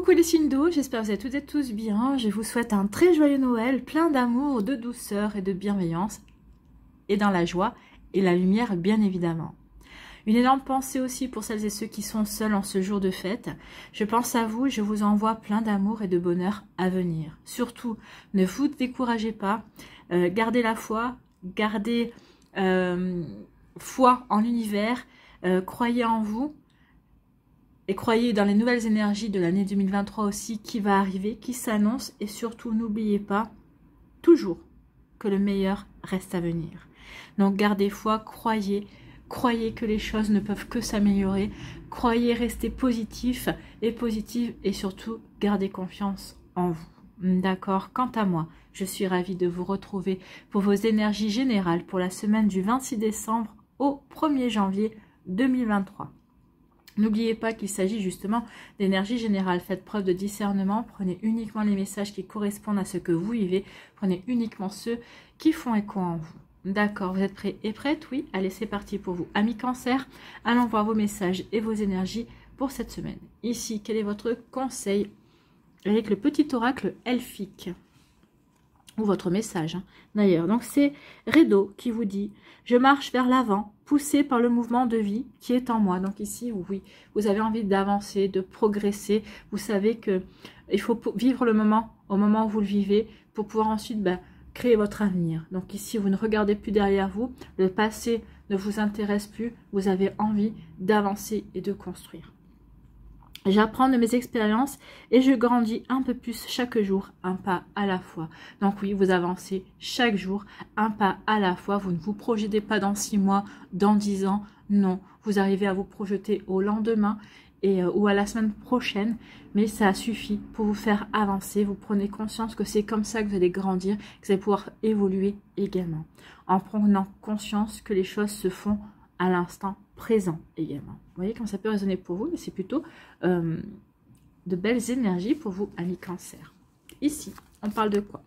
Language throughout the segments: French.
Coucou les signes d'eau, j'espère que vous êtes toutes et tous bien. Je vous souhaite un très joyeux Noël, plein d'amour, de douceur et de bienveillance. Et dans la joie et la lumière, bien évidemment. Une énorme pensée aussi pour celles et ceux qui sont seuls en ce jour de fête. Je pense à vous, je vous envoie plein d'amour et de bonheur à venir. Surtout, ne vous découragez pas, gardez la foi, gardez foi en l'univers, croyez en vous. Et croyez dans les nouvelles énergies de l'année 2023 aussi qui va arriver, qui s'annonce. Et surtout, n'oubliez pas toujours que le meilleur reste à venir. Donc gardez foi, croyez que les choses ne peuvent que s'améliorer. Croyez, restez positif et positive et surtout gardez confiance en vous. D'accord. Quant à moi, je suis ravie de vous retrouver pour vos énergies générales pour la semaine du 26 décembre au 1er janvier 2023. N'oubliez pas qu'il s'agit justement d'énergie générale. Faites preuve de discernement. Prenez uniquement les messages qui correspondent à ce que vous vivez. Prenez uniquement ceux qui font écho en vous. D'accord, vous êtes prêts et prêtes? Oui, allez, c'est parti pour vous. Amis Cancer, allons voir vos messages et vos énergies pour cette semaine. Ici, quel est votre conseil avec le petit oracle elfique? Ou votre message, hein. D'ailleurs, donc c'est Redo qui vous dit « Je marche vers l'avant, poussé par le mouvement de vie qui est en moi. » Donc ici, oui, vous avez envie d'avancer, de progresser. Vous savez que il faut vivre le moment au moment où vous le vivez pour pouvoir ensuite créer votre avenir. Donc ici, vous ne regardez plus derrière vous. Le passé ne vous intéresse plus. Vous avez envie d'avancer et de construire. J'apprends de mes expériences et je grandis un peu plus chaque jour, un pas à la fois. Donc oui, vous avancez chaque jour, un pas à la fois. Vous ne vous projetez pas dans 6 mois, dans 10 ans. Non, vous arrivez à vous projeter au lendemain ou à la semaine prochaine. Mais ça suffit pour vous faire avancer. Vous prenez conscience que c'est comme ça que vous allez grandir, que vous allez pouvoir évoluer également. En prenant conscience que les choses se font à l'instant présent également. Vous voyez comment ça peut résonner pour vous, mais c'est plutôt de belles énergies pour vous, amis Cancer. Ici, on parle de quoi?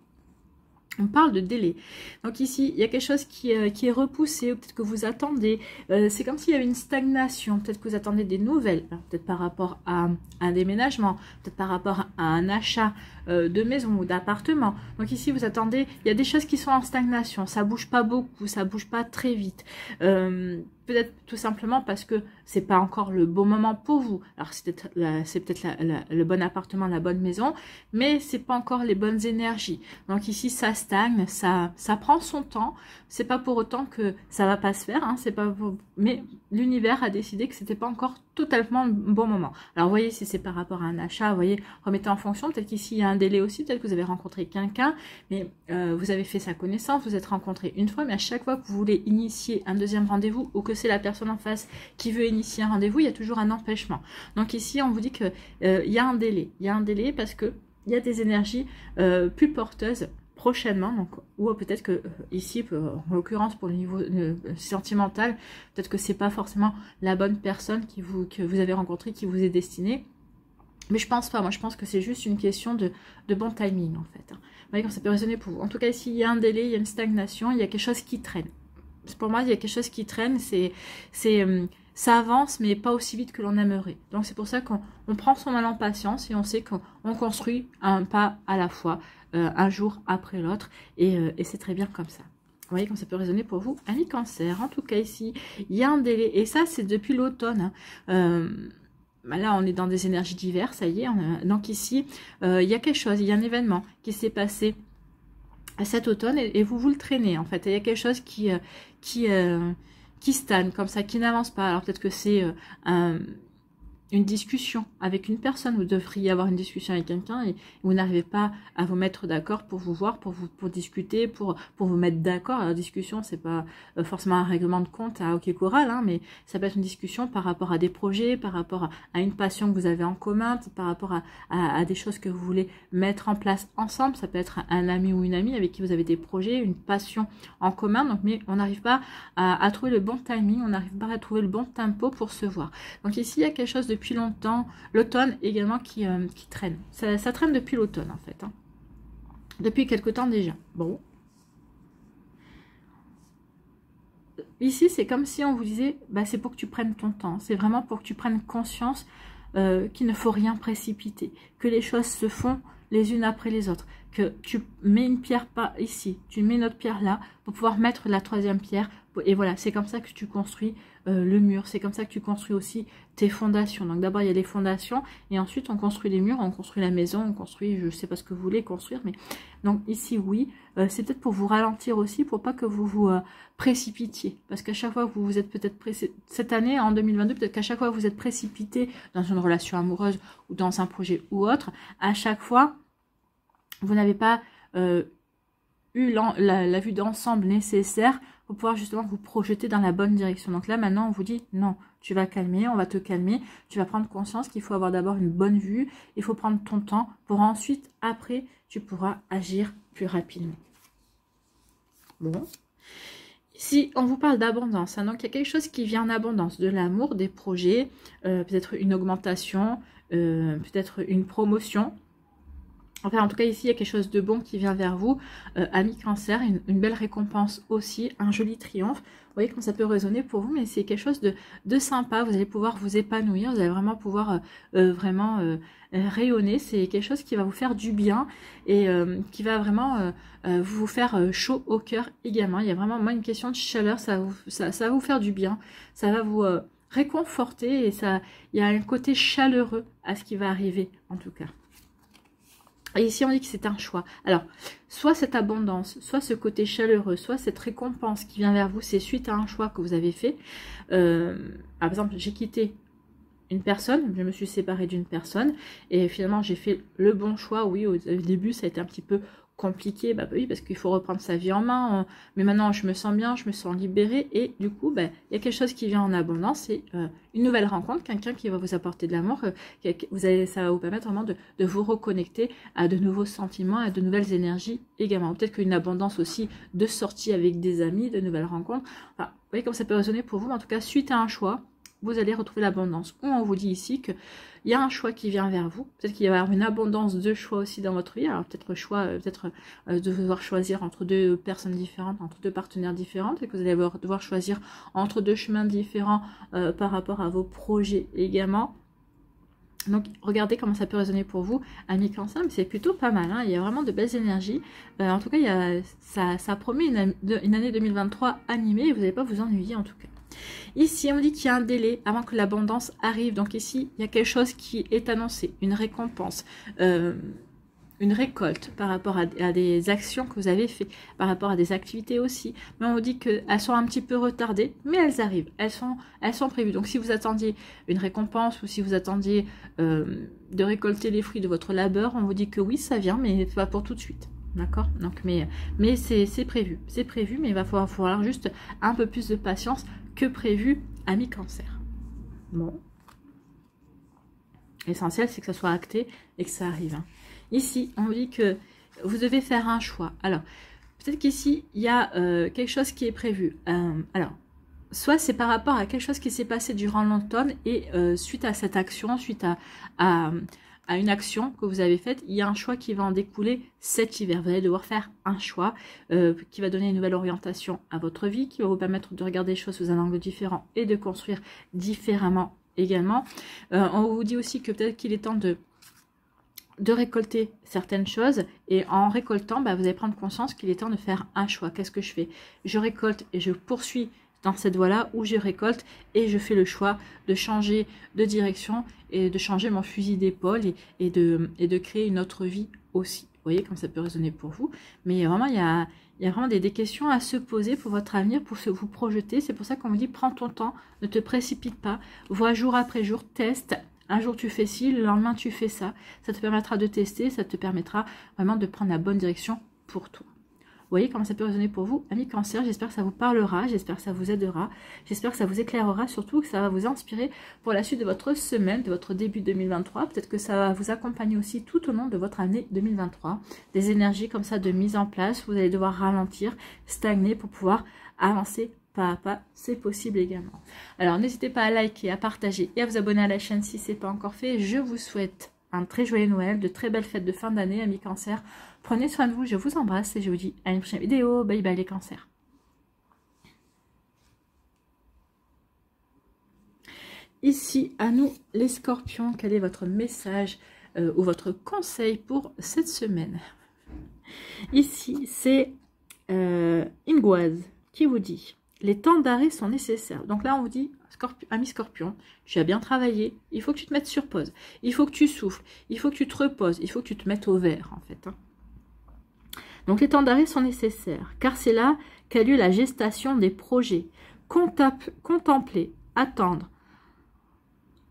On parle de délai. Donc ici, il y a quelque chose qui est repoussé, ou peut-être que vous attendez. C'est comme s'il y avait une stagnation. Peut-être que vous attendez des nouvelles. Peut-être par rapport à un déménagement. Peut-être par rapport à un achat de maison ou d'appartement. Donc ici, vous attendez. Il y a des choses qui sont en stagnation. Ça bouge pas beaucoup. Ça bouge pas très vite. Peut-être tout simplement parce que c'est pas encore le bon moment pour vous. Alors c'est peut-être le bon appartement, la bonne maison, mais c'est pas encore les bonnes énergies. Donc ici ça stagne, ça prend son temps. C'est pas pour autant que ça va pas se faire, hein, c'est pas mais l'univers a décidé que c'était pas encore totalement le bon moment. Alors vous voyez, si c'est par rapport à un achat, vous voyez, remettez en fonction. Peut-être qu'ici il y a un délai aussi, peut-être que vous avez rencontré quelqu'un, mais vous avez fait sa connaissance, vous êtes rencontrés une fois, mais à chaque fois que vous voulez initier un deuxième rendez-vous ou que c'est la personne en face qui veut initier un rendez-vous, il y a toujours un empêchement. Donc ici, on vous dit que il y a un délai. Il y a un délai parce que il y a des énergies plus porteuses prochainement. Donc, ou peut-être que ici, en l'occurrence pour le niveau sentimental, peut-être que c'est pas forcément la bonne personne que vous avez rencontrée qui vous est destinée. Mais je pense pas, moi je pense que c'est juste une question de bon timing en fait. Vous voyez quand ça peut résonner pour vous. En tout cas, ici, il y a un délai, il y a une stagnation, il y a quelque chose qui traîne. Pour moi, il y a quelque chose qui traîne, ça avance, mais pas aussi vite que l'on aimerait. Donc c'est pour ça qu'on prend son mal en patience et on sait qu'on construit un pas à la fois, un jour après l'autre, et c'est très bien comme ça. Vous voyez comme ça peut résonner pour vous, amis Cancer. En tout cas ici, il y a un délai, et ça c'est depuis l'automne. Là, on est dans des énergies diverses, ça y est. Donc ici, il y a quelque chose, il y a un événement qui s'est passé cet automne et vous le traînez en fait. Il y a quelque chose qui stagne comme ça, qui n'avance pas. Alors peut-être que c'est une discussion avec une personne, vous devriez avoir une discussion avec quelqu'un et vous n'arrivez pas à vous mettre d'accord pour vous voir, pour discuter, pour vous mettre d'accord. La discussion, c'est pas forcément un règlement de compte à hockey choral, hein, mais ça peut être une discussion par rapport à des projets, par rapport à une passion que vous avez en commun, par rapport à des choses que vous voulez mettre en place ensemble. Ça peut être un ami ou une amie avec qui vous avez des projets, une passion en commun, donc, mais on n'arrive pas à trouver le bon timing, on n'arrive pas à trouver le bon tempo pour se voir. Donc ici, il y a quelque chose depuis longtemps, l'automne également qui traîne. Ça traîne depuis l'automne en fait. Hein. Depuis quelque temps déjà. Bon. Ici, c'est comme si on vous disait, c'est pour que tu prennes ton temps. C'est vraiment pour que tu prennes conscience qu'il ne faut rien précipiter, que les choses se font les unes après les autres, que tu mets une pierre pas ici, tu mets une autre pierre là, pour pouvoir mettre la troisième pierre, et voilà, c'est comme ça que tu construis le mur, c'est comme ça que tu construis aussi tes fondations. Donc d'abord il y a les fondations, et ensuite on construit les murs, on construit la maison, on construit, je sais pas ce que vous voulez construire, mais donc ici oui, c'est peut-être pour vous ralentir aussi, pour pas que vous vous précipitiez, parce qu'à chaque fois que vous vous êtes peut-être cette année, en 2022, peut-être qu'à chaque fois que vous êtes précipité dans une relation amoureuse, ou dans un projet ou autre, à chaque fois, vous n'avez pas eu la vue d'ensemble nécessaire pour pouvoir justement vous projeter dans la bonne direction. Donc là, maintenant, on vous dit non, tu vas calmer, on va te calmer, tu vas prendre conscience qu'il faut avoir d'abord une bonne vue, il faut prendre ton temps pour ensuite, après, tu pourras agir plus rapidement. Bon. Si on vous parle d'abondance, hein, donc il y a quelque chose qui vient en abondance, de l'amour, des projets, peut-être une augmentation, peut-être une promotion. Enfin, en tout cas, ici, il y a quelque chose de bon qui vient vers vous. Amis Cancer, une belle récompense aussi, un joli triomphe. Vous voyez comment ça peut résonner pour vous, mais c'est quelque chose de sympa. Vous allez pouvoir vous épanouir, vous allez vraiment pouvoir rayonner. C'est quelque chose qui va vous faire du bien et qui va vraiment vous faire chaud au cœur également. Il y a vraiment moi, une question de chaleur, ça va vous faire du bien. Ça va vous réconforter et il y a un côté chaleureux à ce qui va arriver en tout cas. Et ici, on dit que c'est un choix. Alors, soit cette abondance, soit ce côté chaleureux, soit cette récompense qui vient vers vous, c'est suite à un choix que vous avez fait. Par exemple, j'ai quitté une personne, je me suis séparée d'une personne, et finalement, j'ai fait le bon choix. Oui, au début, ça a été un petit peu compliqué, bah oui, parce qu'il faut reprendre sa vie en main, mais maintenant je me sens bien, je me sens libérée, et du coup il y a quelque chose qui vient en abondance, c'est une nouvelle rencontre, quelqu'un qui va vous apporter de l'amour, ça va vous permettre vraiment de vous reconnecter à de nouveaux sentiments, à de nouvelles énergies également, peut-être qu'une abondance aussi de sorties avec des amis, de nouvelles rencontres, enfin, vous voyez comme ça peut résonner pour vous, mais en tout cas suite à un choix, vous allez retrouver l'abondance. Ou on vous dit ici qu'il y a un choix qui vient vers vous. Peut-être qu'il va y avoir une abondance de choix aussi dans votre vie. Alors peut-être de devoir choisir entre deux personnes différentes, entre deux partenaires différents. Et que vous allez devoir choisir entre deux chemins différents par rapport à vos projets également. Donc regardez comment ça peut résonner pour vous, amis Cancer, mais c'est plutôt pas mal, hein. Il y a vraiment de belles énergies. En tout cas, ça promet une année 2023 animée et vous n'allez pas vous ennuyer en tout cas. Ici, on dit qu'il y a un délai avant que l'abondance arrive. Donc ici, il y a quelque chose qui est annoncé, une récompense, une récolte par rapport à des actions que vous avez fait, par rapport à des activités aussi. Mais on vous dit qu'elles sont un petit peu retardées, mais elles arrivent, elles sont prévues. Donc si vous attendiez une récompense ou si vous attendiez de récolter les fruits de votre labeur, on vous dit que oui, ça vient, mais pas pour tout de suite. D'accord? Donc, mais c'est prévu, mais il va falloir juste un peu plus de patience que prévu, amis Cancer. Bon. L'essentiel, c'est que ça soit acté et que ça arrive. Hein. Ici, on dit que vous devez faire un choix. Alors, peut-être qu'ici, il y a quelque chose qui est prévu. Alors, soit c'est par rapport à quelque chose qui s'est passé durant l'automne et suite à cette action, suite à une action que vous avez faite, il y a un choix qui va en découler cet hiver. Vous allez devoir faire un choix qui va donner une nouvelle orientation à votre vie, qui va vous permettre de regarder les choses sous un angle différent et de construire différemment également. On vous dit aussi que peut-être qu'il est temps de récolter certaines choses et en récoltant, vous allez prendre conscience qu'il est temps de faire un choix. Qu'est-ce que je fais? Je récolte et je poursuis dans cette voie-là où je récolte et je fais le choix de changer de direction et de changer mon fusil d'épaule et de créer une autre vie aussi. Vous voyez comme ça peut résonner pour vous. Mais vraiment, il y a vraiment des questions à se poser pour votre avenir, pour vous projeter. C'est pour ça qu'on vous dit, prends ton temps, ne te précipite pas, vois jour après jour, teste. Un jour tu fais ci, le lendemain tu fais ça. Ça te permettra de tester, ça te permettra vraiment de prendre la bonne direction pour toi. Vous voyez comment ça peut résonner pour vous, amis Cancer. J'espère que ça vous parlera, j'espère que ça vous aidera, j'espère que ça vous éclairera, surtout que ça va vous inspirer pour la suite de votre semaine, de votre début 2023. Peut-être que ça va vous accompagner aussi tout au long de votre année 2023. Des énergies comme ça de mise en place, vous allez devoir ralentir, stagner pour pouvoir avancer pas à pas, c'est possible également. Alors n'hésitez pas à liker, à partager et à vous abonner à la chaîne si ce n'est pas encore fait. Je vous souhaite un très joyeux Noël, de très belles fêtes de fin d'année, amis Cancer. Prenez soin de vous, je vous embrasse et je vous dis à une prochaine vidéo. Bye bye les cancers. ici, à nous, les scorpions, quel est votre message ou votre conseil pour cette semaine? Ici, c'est Ingoise qui vous dit « Les temps d'arrêt sont nécessaires ». Donc là, on vous dit « Ami Scorpion, tu as bien travaillé, il faut que tu te mettes sur pause, il faut que tu souffles, il faut que tu te reposes, il faut que tu te mettes au vert, en fait. Hein. » Donc les temps d'arrêt sont nécessaires, car c'est là qu'a lieu la gestation des projets. Contempler, attendre,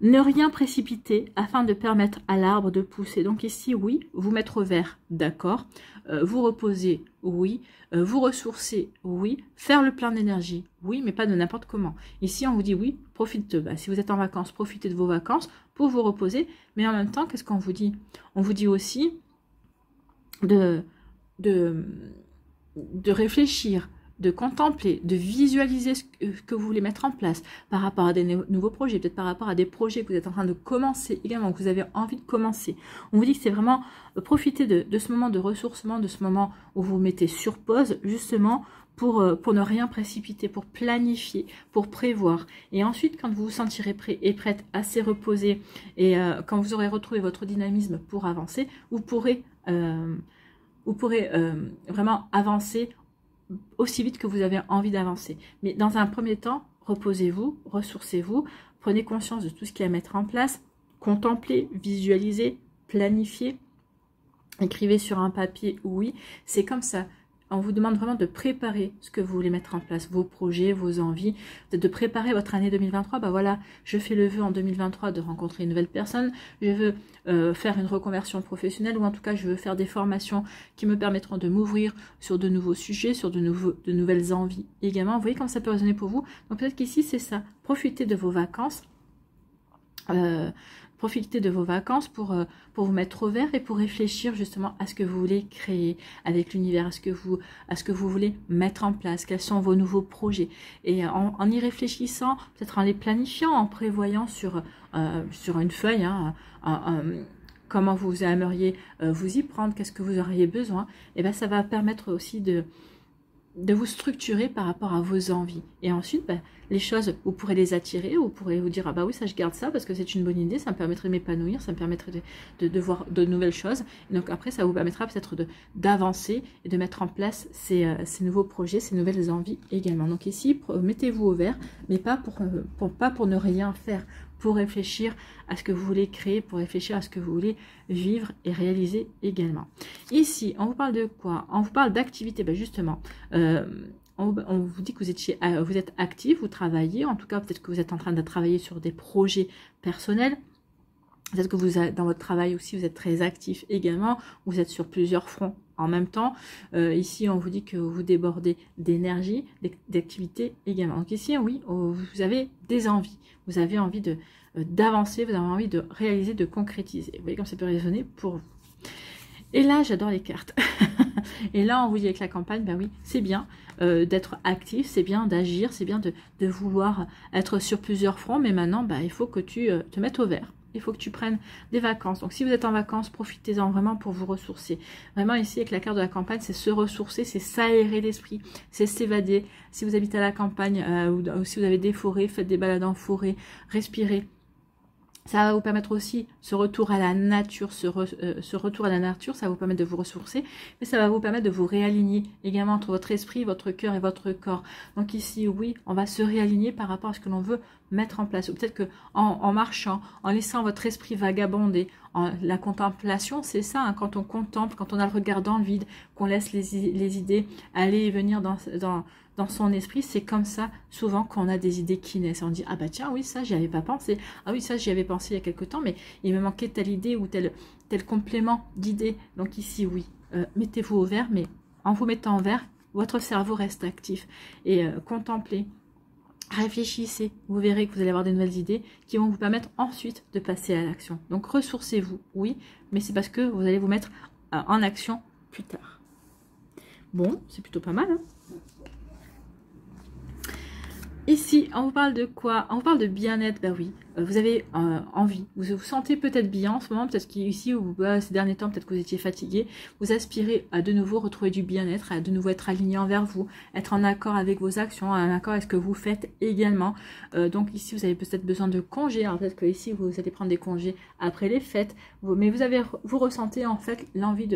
ne rien précipiter afin de permettre à l'arbre de pousser. Donc ici, oui, vous mettre au vert, d'accord. Vous reposer, oui. Vous ressourcer, oui. Faire le plein d'énergie, oui, mais pas de n'importe comment. Ici, on vous dit oui, profite. Si vous êtes en vacances, profitez de vos vacances pour vous reposer. Mais en même temps, qu'est-ce qu'on vous dit? On vous dit aussi de réfléchir, de contempler, de visualiser ce que vous voulez mettre en place par rapport à des nouveaux projets, peut-être par rapport à des projets que vous êtes en train de commencer également, que vous avez envie de commencer. On vous dit que c'est vraiment profiter de ce moment de ressourcement, de ce moment où vous vous mettez sur pause, justement, pour ne rien précipiter, pour planifier, pour prévoir. Et ensuite, quand vous vous sentirez prêt et prête, assez reposé, et quand vous aurez retrouvé votre dynamisme pour avancer, vous pourrez vraiment avancer aussi vite que vous avez envie d'avancer. Mais dans un premier temps, reposez-vous, ressourcez-vous, prenez conscience de tout ce qu'il y a à mettre en place, contemplez, visualisez, planifiez, écrivez sur un papier, oui, c'est comme ça. On vous demande vraiment de préparer ce que vous voulez mettre en place, vos projets, vos envies, de préparer votre année 2023. Bah voilà, je fais le vœu en 2023 de rencontrer une nouvelle personne, je veux faire une reconversion professionnelle, ou en tout cas je veux faire des formations qui me permettront de m'ouvrir sur de nouveaux sujets, sur de nouvelles envies également. Vous voyez comme ça peut résonner pour vous. Donc peut-être qu'ici c'est ça, profitez de vos vacances. Profitez de vos vacances pour vous mettre au vert et pour réfléchir justement à ce que vous voulez créer avec l'univers, à ce que vous voulez mettre en place, quels sont vos nouveaux projets. Et en y réfléchissant, peut-être en les planifiant, en prévoyant sur une feuille, hein, comment vous aimeriez vous y prendre, qu'est-ce que vous auriez besoin, et bien ça va permettre aussi de vous structurer par rapport à vos envies. Et ensuite, les choses, vous pourrez les attirer, vous pourrez vous dire, ah bah oui, ça je garde ça parce que c'est une bonne idée, ça me permettrait de m'épanouir, ça me permettrait de voir de nouvelles choses. Et donc après, ça vous permettra peut-être d'avancer et de mettre en place ces nouveaux projets, ces nouvelles envies également. Donc ici, mettez-vous au vert, mais pas pour ne rien faire, pour réfléchir à ce que vous voulez créer, pour réfléchir à ce que vous voulez vivre et réaliser également. Ici, on vous parle de quoi? On vous parle d'activité, justement. On vous dit que vous êtes actif, vous travaillez, en tout cas peut-être que vous êtes en train de travailler sur des projets personnels. Peut-être que dans votre travail aussi, vous êtes très actif également, vous êtes sur plusieurs fronts en même temps. Ici, on vous dit que vous débordez d'énergie, d'activité également. Donc ici, oui, vous avez des envies. Vous avez envie d'avancer, vous avez envie de réaliser, de concrétiser. Vous voyez comme ça peut résonner pour vous. Et là, j'adore les cartes. Et là, on vous dit avec la campagne, ben oui, c'est bien d'être actif, c'est bien d'agir, c'est bien de vouloir être sur plusieurs fronts. Mais maintenant, il faut que tu te mettes au vert. Il faut que tu prennes des vacances. Donc, si vous êtes en vacances, profitez-en vraiment pour vous ressourcer. Vraiment, ici, avec la carte de la campagne, c'est se ressourcer, c'est s'aérer l'esprit, c'est s'évader. Si vous habitez à la campagne ou si vous avez des forêts, faites des balades en forêt, respirez. Ça va vous permettre aussi ce retour à la nature, ce retour à la nature, ça va vous permettre de vous ressourcer, mais ça va vous permettre de vous réaligner également entre votre esprit, votre cœur et votre corps. Donc ici, oui, on va se réaligner par rapport à ce que l'on veut mettre en place. Ou peut-être que en marchant, en laissant votre esprit vagabonder, la contemplation, c'est ça, hein, quand on contemple, quand on a le regard dans le vide, qu'on laisse les idées aller et venir dans son esprit, c'est comme ça souvent qu'on a des idées qui naissent. On dit, ah bah tiens, oui, ça, j'y avais pas pensé. Ah oui, ça, j'y avais pensé il y a quelque temps, mais il me manquait telle idée ou tel complément d'idée. Donc ici, oui, mettez-vous au vert, mais en vous mettant au vert, votre cerveau reste actif. Et contemplez, réfléchissez, vous verrez que vous allez avoir des nouvelles idées qui vont vous permettre ensuite de passer à l'action. Donc ressourcez-vous, oui, mais c'est parce que vous allez vous mettre en action plus tard. Bon, c'est plutôt pas mal, hein. Ici, on vous parle de quoi? On vous parle de bien-être. Ben oui, vous avez envie. Vous vous sentez peut-être bien en ce moment. Peut-être qu'ici, ces derniers temps, peut-être que vous étiez fatigué. Vous aspirez à de nouveau retrouver du bien-être, à de nouveau être aligné envers vous, être en accord avec vos actions, en accord avec ce que vous faites également. Donc ici, vous avez peut-être besoin de congés. Alors peut-être que ici, vous allez prendre des congés après les fêtes. Mais vous ressentez en fait l'envie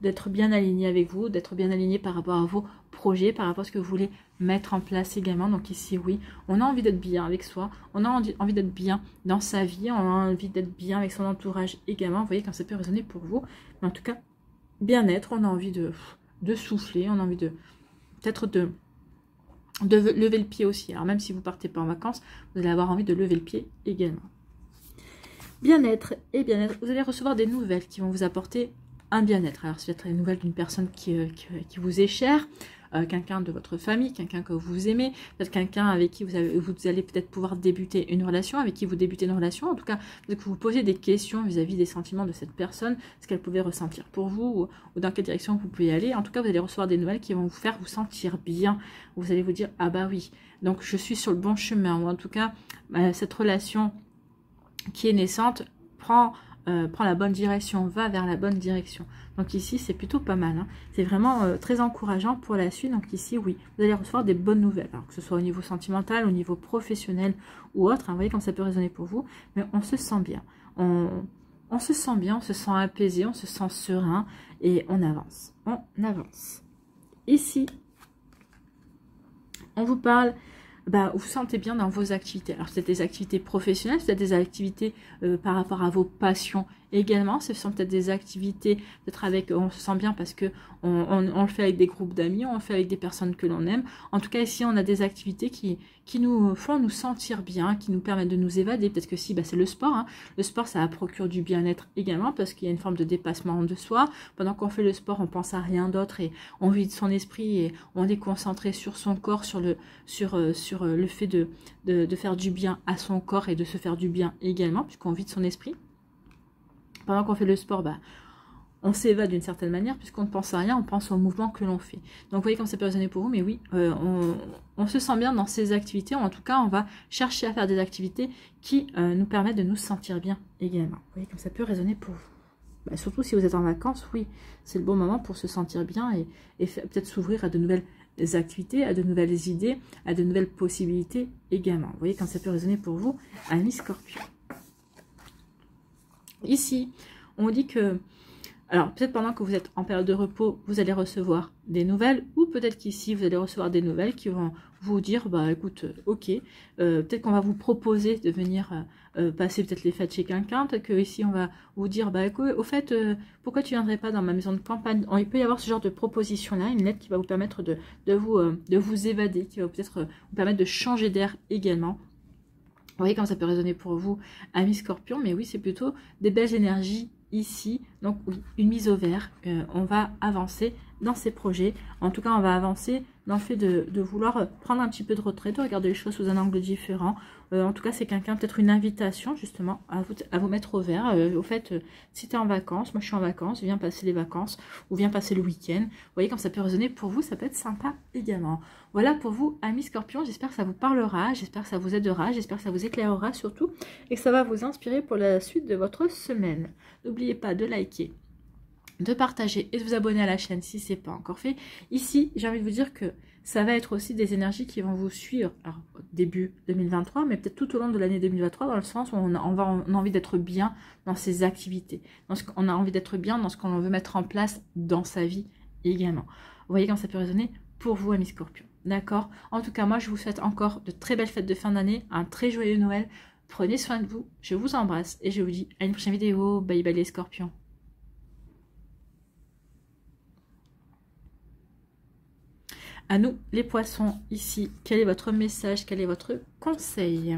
d'être bien aligné avec vous, d'être bien aligné par rapport à vos projets, par rapport à ce que vous voulez mettre en place également. Donc ici, oui, on a envie d'être bien avec soi, on a envie d'être bien dans sa vie, on a envie d'être bien avec son entourage également. Vous voyez quand ça peut résonner pour vous. Mais en tout cas, bien-être, on a envie de souffler, on a envie peut-être de lever le pied aussi. Alors même si vous partez pas en vacances, vous allez avoir envie de lever le pied également. Bien-être et bien-être, vous allez recevoir des nouvelles qui vont vous apporter un bien-être. Alors c'est peut-être une nouvelle d'une personne qui vous est chère, quelqu'un de votre famille, quelqu'un que vous aimez, peut-être quelqu'un avec qui vous allez peut-être pouvoir débuter une relation, avec qui vous débutez une relation. En tout cas, peut-être que vous posez des questions vis-à-vis des sentiments de cette personne, ce qu'elle pouvait ressentir pour vous, ou dans quelle direction vous pouvez aller. En tout cas, vous allez recevoir des nouvelles qui vont vous faire vous sentir bien. Vous allez vous dire, ah bah oui, donc je suis sur le bon chemin, ou en tout cas, cette relation qui est naissante prend la bonne direction, va vers la bonne direction. Donc ici, c'est plutôt pas mal. Hein. C'est vraiment très encourageant pour la suite. Donc ici, oui, vous allez recevoir des bonnes nouvelles. Alors que ce soit au niveau sentimental, au niveau professionnel ou autre. Hein, vous voyez comme ça peut résonner pour vous. Mais on se sent bien. On se sent bien, on se sent apaisé, on se sent serein. Et on avance. On avance. Ici, on vous parle... vous vous sentez bien dans vos activités. Alors, c'est des activités professionnelles, c'est des activités par rapport à vos passions également. Ce sont peut-être des activités, peut-être avec, on se sent bien parce que on le fait avec des groupes d'amis, on le fait avec des personnes que l'on aime. En tout cas, ici, on a des activités qui nous font nous sentir bien, qui nous permettent de nous évader. Peut-être que si, c'est le sport. Hein. Le sport, ça procure du bien-être également parce qu'il y a une forme de dépassement de soi. Pendant qu'on fait le sport, on pense à rien d'autre et on vide son esprit et on est concentré sur son corps, sur le fait de faire du bien à son corps et de se faire du bien également, puisqu'on vide son esprit. Pendant qu'on fait le sport, on s'évade d'une certaine manière, puisqu'on ne pense à rien, on pense au mouvement que l'on fait. Donc vous voyez comme ça peut résonner pour vous, mais oui, on se sent bien dans ces activités, ou en tout cas on va chercher à faire des activités qui nous permettent de nous sentir bien également. Vous voyez comme ça peut résonner pour vous. Surtout si vous êtes en vacances, oui, c'est le bon moment pour se sentir bien et peut-être s'ouvrir à de nouvelles activités, à de nouvelles idées, à de nouvelles possibilités également. Vous voyez quand ça peut résonner pour vous, amis Scorpion. Ici, on dit que, alors peut-être pendant que vous êtes en période de repos, vous allez recevoir des nouvelles, ou peut-être qu'ici, vous allez recevoir des nouvelles qui vont vous dire, écoute, ok, peut-être qu'on va vous proposer de venir passer peut-être les fêtes chez quelqu'un, peut-être qu'ici, on va vous dire, écoute, au fait, pourquoi tu viendrais pas dans ma maison de campagne? Il peut y avoir ce genre de proposition-là, une lettre qui va vous permettre de vous évader, qui va peut-être vous permettre de changer d'air également. Vous voyez comme ça peut résonner pour vous, amis Scorpion, mais oui, c'est plutôt des belles énergies ici. Donc oui, une mise au vert, on va avancer dans ces projets. En tout cas, on va avancer dans le fait de vouloir prendre un petit peu de retrait, de regarder les choses sous un angle différent. En tout cas, c'est quelqu'un, peut-être une invitation justement à vous mettre au vert. Au fait, si tu es en vacances, moi je suis en vacances, viens passer les vacances ou viens passer le week-end. Vous voyez comme ça peut résonner pour vous, ça peut être sympa également. Voilà pour vous, amis Scorpion, j'espère que ça vous parlera, j'espère que ça vous aidera, j'espère que ça vous éclairera surtout et que ça va vous inspirer pour la suite de votre semaine. N'oubliez pas de liker, de partager et de vous abonner à la chaîne si ce n'est pas encore fait. Ici, j'ai envie de vous dire que ça va être aussi des énergies qui vont vous suivre alors, au début 2023, mais peut-être tout au long de l'année 2023, dans le sens où on a envie d'être bien dans ses activités. On a envie d'être bien dans ce qu'on veut mettre en place dans sa vie également. Vous voyez quand ça peut résonner pour vous, amis Scorpions. D'accord? En tout cas, moi, je vous souhaite encore de très belles fêtes de fin d'année, un très joyeux Noël. Prenez soin de vous, je vous embrasse et je vous dis à une prochaine vidéo. Bye bye les Scorpions. À nous, les poissons, ici, quel est votre message, quel est votre conseil?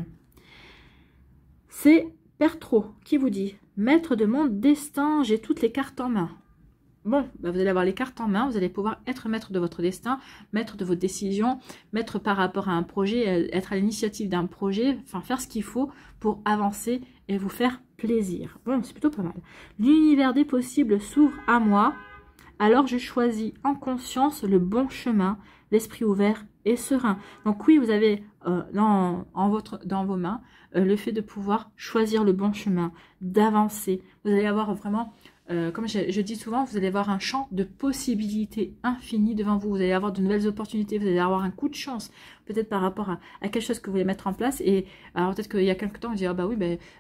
C'est Pertro qui vous dit « Maître de mon destin, j'ai toutes les cartes en main ». Bon, vous allez avoir les cartes en main, vous allez pouvoir être maître de votre destin, maître de vos décisions, maître par rapport à un projet, être à l'initiative d'un projet, enfin faire ce qu'il faut pour avancer et vous faire plaisir. Bon, c'est plutôt pas mal. L'univers des possibles s'ouvre à moi, alors je choisis en conscience le bon chemin, l'esprit ouvert et serein. Donc oui, vous avez dans vos mains le fait de pouvoir choisir le bon chemin, d'avancer. Vous allez avoir vraiment, comme je dis souvent, vous allez avoir un champ de possibilités infinies devant vous. Vous allez avoir de nouvelles opportunités, vous allez avoir un coup de chance, peut-être par rapport à quelque chose que vous voulez mettre en place. Et alors peut-être qu'il y a quelques temps, vous dites, ah bah oui,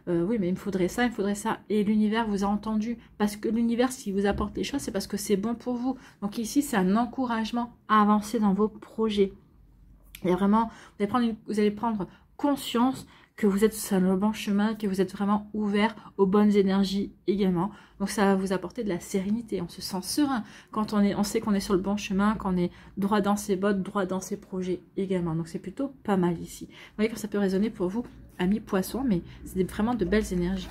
oui, mais il me faudrait ça, il me faudrait ça. Et l'univers vous a entendu, parce que l'univers, s'il vous apporte les choses, c'est parce que c'est bon pour vous. Donc ici, c'est un encouragement à avancer dans vos projets. Et vraiment, vous allez prendre conscience que vous êtes sur le bon chemin, que vous êtes vraiment ouvert aux bonnes énergies également. Donc ça va vous apporter de la sérénité, on se sent serein quand on sait qu'on est sur le bon chemin, qu'on est droit dans ses bottes, droit dans ses projets également. Donc c'est plutôt pas mal ici. Vous voyez que ça peut résonner pour vous, amis poissons, mais c'est vraiment de belles énergies.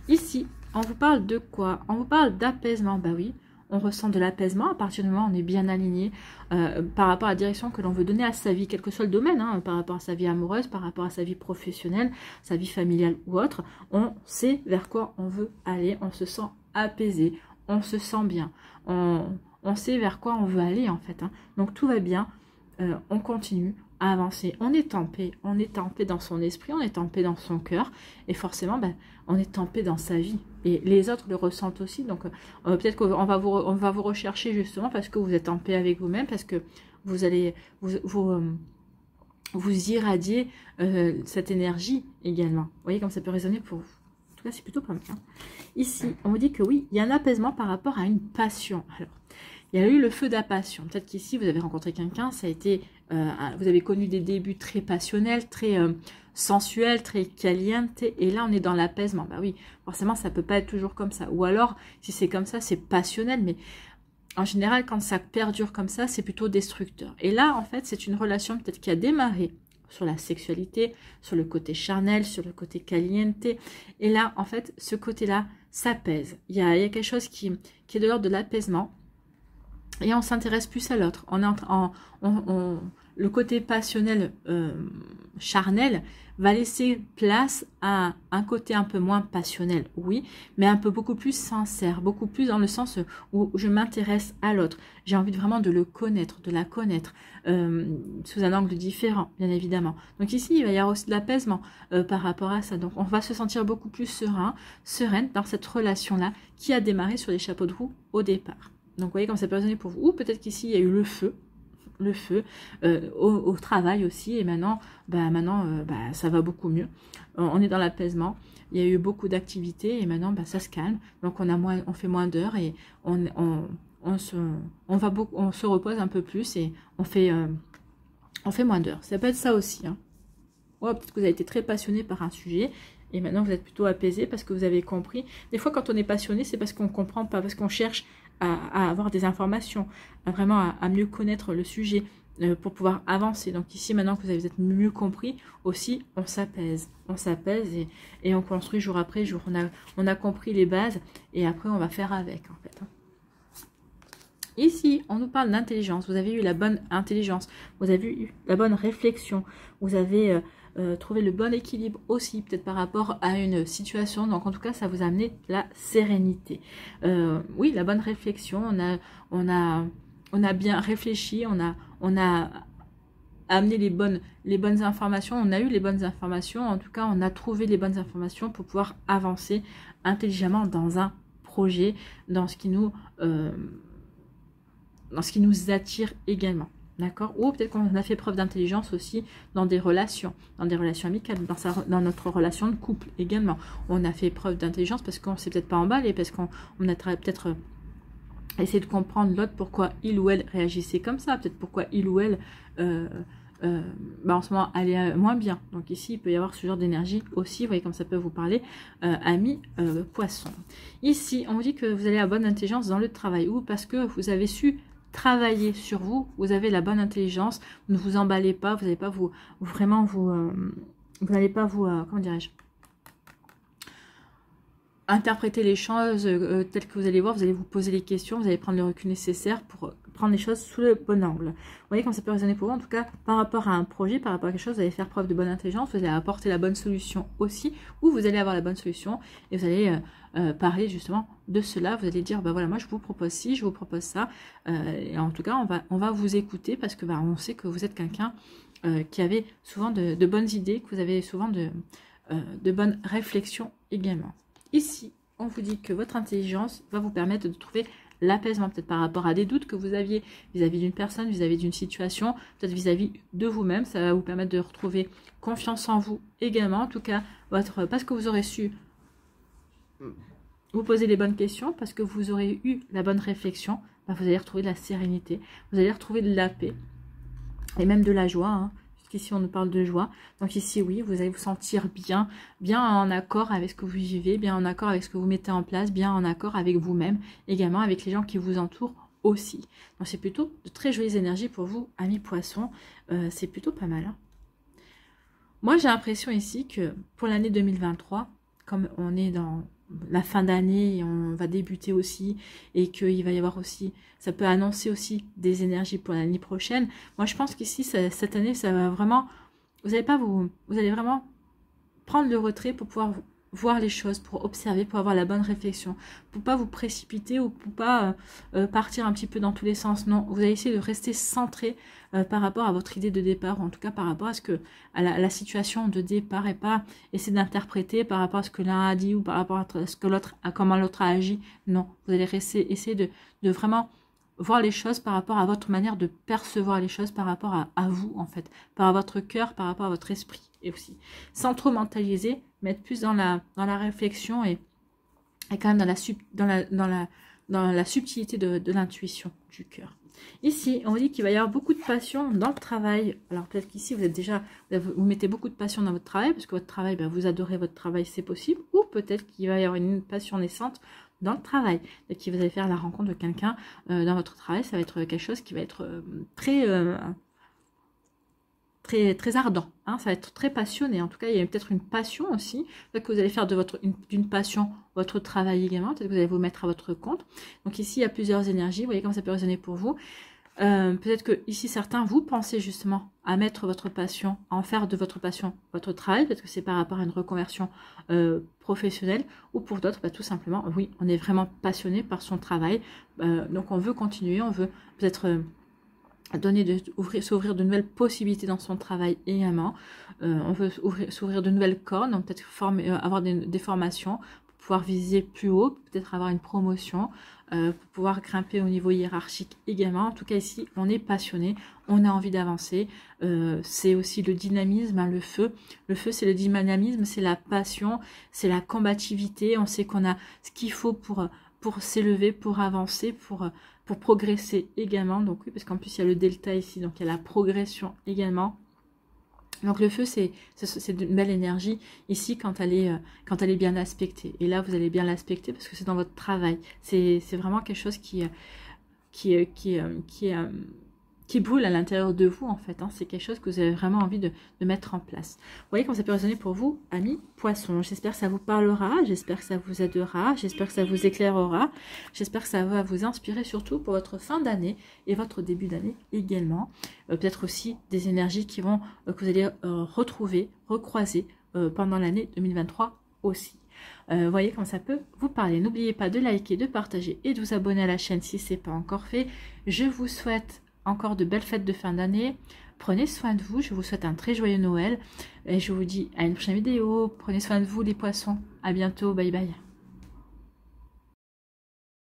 Ici, on vous parle de quoi? On vous parle d'apaisement, bah oui. On ressent de l'apaisement à partir du moment où on est bien aligné par rapport à la direction que l'on veut donner à sa vie, quel que soit le domaine, hein, par rapport à sa vie amoureuse, par rapport à sa vie professionnelle, sa vie familiale ou autre. On sait vers quoi on veut aller, on se sent apaisé, on se sent bien, on sait vers quoi on veut aller en fait. Hein. Donc tout va bien, on continue à avancer, on est en paix dans son esprit, on est en paix dans son cœur, et forcément, on est en paix dans sa vie. Et les autres le ressentent aussi, donc peut-être qu'on va vous rechercher justement parce que vous êtes en paix avec vous-même, parce que vous allez vous irradier cette énergie également. Vous voyez comme ça peut résonner pour vous. En tout cas, c'est plutôt pas mal. Hein. Ici, on vous dit que oui, il y a un apaisement par rapport à une passion. Alors, il y a eu le feu de la passion. Peut-être qu'ici, vous avez rencontré quelqu'un, ça a été, vous avez connu des débuts très passionnels, très sensuels, très caliente, et là, on est dans l'apaisement. Bah oui, forcément, ça peut pas être toujours comme ça. Ou alors, si c'est comme ça, c'est passionnel, mais en général, quand ça perdure comme ça, c'est plutôt destructeur. Et là, en fait, c'est une relation peut-être qui a démarré sur la sexualité, sur le côté charnel, sur le côté caliente. Et là, en fait, ce côté-là s'apaise. Il y a quelque chose qui est de l'ordre de l'apaisement. Et on s'intéresse plus à l'autre. Le côté passionnel, charnel, va laisser place à un côté un peu moins passionnel, oui, mais un peu beaucoup plus sincère, beaucoup plus dans le sens où je m'intéresse à l'autre. J'ai envie vraiment de le connaître, de la connaître, sous un angle différent, bien évidemment. Donc ici, il va y avoir aussi de l'apaisement par rapport à ça. Donc on va se sentir beaucoup plus sereine dans cette relation-là qui a démarré sur les chapeaux de roue au départ. Donc, vous voyez comme ça peut résonner pour vous. Ou peut-être qu'ici, il y a eu le feu au travail aussi. Et maintenant, ça va beaucoup mieux. On est dans l'apaisement. Il y a eu beaucoup d'activités et maintenant, ça se calme. Donc, on fait moins d'heures et on se repose un peu plus et on fait moins d'heures. Ça peut être ça aussi. Hein. Ouais, peut-être que vous avez été très passionné par un sujet. Et maintenant, vous êtes plutôt apaisé parce que vous avez compris. Des fois, quand on est passionné, c'est parce qu'on ne comprend pas, parce qu'on cherche à avoir des informations, à mieux connaître le sujet pour pouvoir avancer. Donc ici, maintenant que vous avez peut-être mieux compris, aussi, on s'apaise. On s'apaise et on construit jour après jour. On a compris les bases et après, on va faire avec, en fait. Ici, on nous parle d'intelligence. Vous avez eu la bonne intelligence. Vous avez eu la bonne réflexion. Vous avez trouvé le bon équilibre aussi, peut-être par rapport à une situation. Donc, en tout cas, ça vous a amené la sérénité. Oui, la bonne réflexion. On a bien réfléchi. On a amené les bonnes informations. On a eu les bonnes informations. En tout cas, on a trouvé les bonnes informations pour pouvoir avancer intelligemment dans un projet, dans ce qui nous attire également, d'accord? Ou peut-être qu'on a fait preuve d'intelligence aussi dans des relations amicales, dans notre relation de couple également. On a fait preuve d'intelligence parce qu'on ne s'est peut-être pas emballé, parce qu'on a peut-être essayé de comprendre l'autre, pourquoi il ou elle réagissait comme ça, peut-être pourquoi il ou elle en ce moment allait moins bien. Donc ici, il peut y avoir ce genre d'énergie aussi, vous voyez comme ça peut vous parler, amis poissons. Ici, on vous dit que vous avez la bonne intelligence dans le travail, ou parce que vous avez su travailler sur vous, vous avez la bonne intelligence, vous ne vous emballez pas, vous n'allez pas vous n'allez pas comment dirais-je, interpréter les choses telles que vous allez voir, vous allez vous poser les questions, vous allez prendre le recul nécessaire pour prendre les choses sous le bon angle. Vous voyez comme ça peut résonner pour vous, en tout cas par rapport à un projet, par rapport à quelque chose, vous allez faire preuve de bonne intelligence, vous allez apporter la bonne solution aussi, ou vous allez avoir la bonne solution et vous allez parler justement de cela, vous allez dire voilà, moi je vous propose ci, je vous propose ça, et en tout cas on va vous écouter parce que on sait que vous êtes quelqu'un qui avez souvent de bonnes idées, que vous avez souvent de bonnes réflexions également. Ici, on vous dit que votre intelligence va vous permettre de trouver l'apaisement, peut-être par rapport à des doutes que vous aviez vis-à-vis d'une personne, vis-à-vis d'une situation, peut-être vis-à-vis de vous-même. Ça va vous permettre de retrouver confiance en vous également. En tout cas, parce que vous aurez su vous poser les bonnes questions, parce que vous aurez eu la bonne réflexion, bah vous allez retrouver de la sérénité, vous allez retrouver de la paix et même de la joie, hein. Ici on nous parle de joie, donc ici oui, vous allez vous sentir bien en accord avec ce que vous vivez, bien en accord avec ce que vous mettez en place, bien en accord avec vous-même, également avec les gens qui vous entourent aussi. Donc c'est plutôt de très jolies énergies pour vous, amis poissons, c'est plutôt pas mal, hein. Moi j'ai l'impression ici que pour l'année 2023, comme on est dans la fin d'année, on va débuter aussi, et qu'il va y avoir aussi, ça peut annoncer aussi des énergies pour l'année prochaine. Moi je pense qu'ici cette année ça va vraiment, vous allez vraiment prendre le retrait pour pouvoir voir les choses, pour observer, pour avoir la bonne réflexion, pour pas vous précipiter ou pour pas partir un petit peu dans tous les sens. Non, vous allez essayer de rester centré par rapport à votre idée de départ, ou en tout cas par rapport à la situation de départ, et pas essayer d'interpréter par rapport à ce que l'un a dit ou par rapport à ce que l'autre, à comment l'autre a agi. Non, vous allez essayer de vraiment voir les choses par rapport à votre manière de percevoir les choses, par rapport à vous en fait, par rapport à votre cœur, par rapport à votre esprit, et aussi sans trop mentaliser, mais être plus dans la réflexion et quand même dans la subtilité de l'intuition du cœur. Ici, on dit qu'il va y avoir beaucoup de passion dans le travail. Alors peut-être qu'ici, vous mettez beaucoup de passion dans votre travail, parce que votre travail, ben, vous adorez votre travail, c'est possible. Ou peut-être qu'il va y avoir une passion naissante dans le travail. Et que vous allez faire la rencontre de quelqu'un dans votre travail. Ça va être quelque chose qui va être très ardent, hein, ça va être très passionné. En tout cas, il y a peut-être une passion aussi. Peut-être que vous allez faire d'une passion votre travail également. Peut-être que vous allez vous mettre à votre compte. Donc ici, il y a plusieurs énergies. Vous voyez comment ça peut résonner pour vous. Peut-être que ici, certains, vous pensez justement à mettre votre passion, à en faire de votre passion votre travail. Peut-être que c'est par rapport à une reconversion professionnelle. Ou pour d'autres, bah, tout simplement, oui, on est vraiment passionné par son travail. Donc on veut continuer, on veut peut-être s'ouvrir de nouvelles possibilités dans son travail également. On veut s'ouvrir de nouvelles cordes, donc peut-être avoir des formations pour pouvoir viser plus haut, peut-être avoir une promotion, pour pouvoir grimper au niveau hiérarchique également. En tout cas ici, on est passionné, on a envie d'avancer. C'est aussi le dynamisme, hein, le feu. Le feu, c'est le dynamisme, c'est la passion, c'est la combativité. On sait qu'on a ce qu'il faut pour s'élever, pour avancer, pour progresser également. Donc oui, parce qu'en plus il y a le delta ici, donc il y a la progression également. Donc le feu, c'est une belle énergie ici quand elle est bien aspectée. Et là, vous allez bien l'aspecter parce que c'est dans votre travail. C'est vraiment quelque chose qui brûle à l'intérieur de vous en fait, hein. C'est quelque chose que vous avez vraiment envie de mettre en place. Vous voyez comment ça peut résonner pour vous, amis poissons. J'espère que ça vous parlera, j'espère que ça vous aidera, j'espère que ça vous éclairera, j'espère que ça va vous inspirer surtout pour votre fin d'année et votre début d'année également. Peut-être aussi des énergies que vous allez retrouver, recroiser pendant l'année 2023 aussi. Voyez comment ça peut vous parler. N'oubliez pas de liker, de partager et de vous abonner à la chaîne si ce n'est pas encore fait. Je vous souhaite encore de belles fêtes de fin d'année. Prenez soin de vous. Je vous souhaite un très joyeux Noël. Et je vous dis à une prochaine vidéo. Prenez soin de vous les poissons. À bientôt. Bye bye.